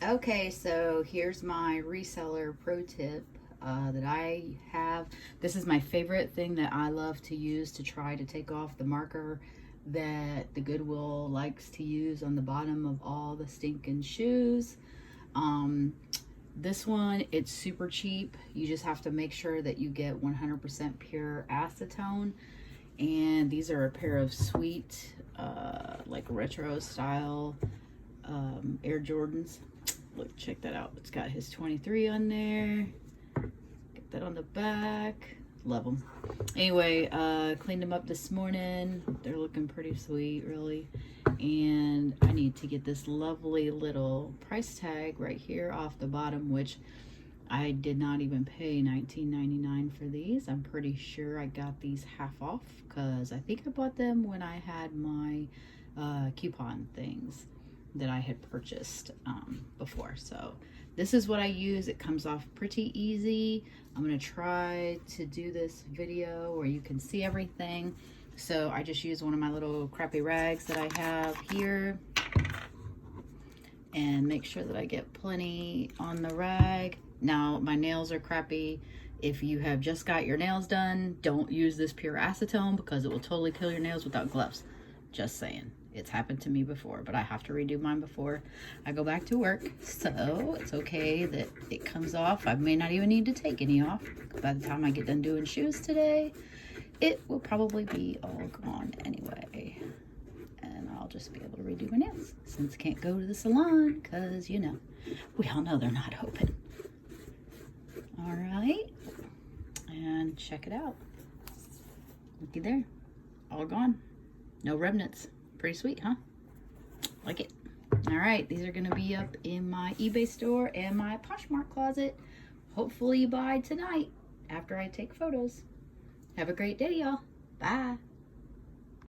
Okay, so here's my reseller pro tip that I have. This is my favorite thing that I love to use to try to take off the marker that the Goodwill likes to use on the bottom of all the stinking shoes. Um, this one, it's super cheap. You just have to make sure that you get 100% pure acetone. And these are a pair of sweet, like retro style Air Jordans. Look, check that out. It's got his 23 on there. Get that on the back. Love them. Anyway, cleaned them up this morning. They're looking pretty sweet, really. And I need to get this lovely little price tag right here off the bottom, which I did not even pay $19.99 for these. I'm pretty sure I got these half off because I think I bought them when I had my coupon things that I had purchased before. So this is what I use. It comes off pretty easy. I'm gonna try to do this video where you can see everything. So I just use one of my little crappy rags that I have here and make sure that I get plenty on the rag. Now my nails are crappy. If you have just got your nails done, don't use this pure acetone because it will totally kill your nails without gloves. Just saying. It's happened to me before, but I have to redo mine before I go back to work. So it's okay that it comes off. I may not even need to take any off. By the time I get done doing shoes today, it will probably be all gone anyway. And I'll just be able to redo my nails since I can't go to the salon because, you know, we all know they're not open. All right. And check it out. Looky there. All gone. No remnants. Pretty sweet, huh? Like it. All right, these are gonna be up in my eBay store and my Poshmark closet. Hopefully by tonight after I take photos. Have a great day, y'all. Bye.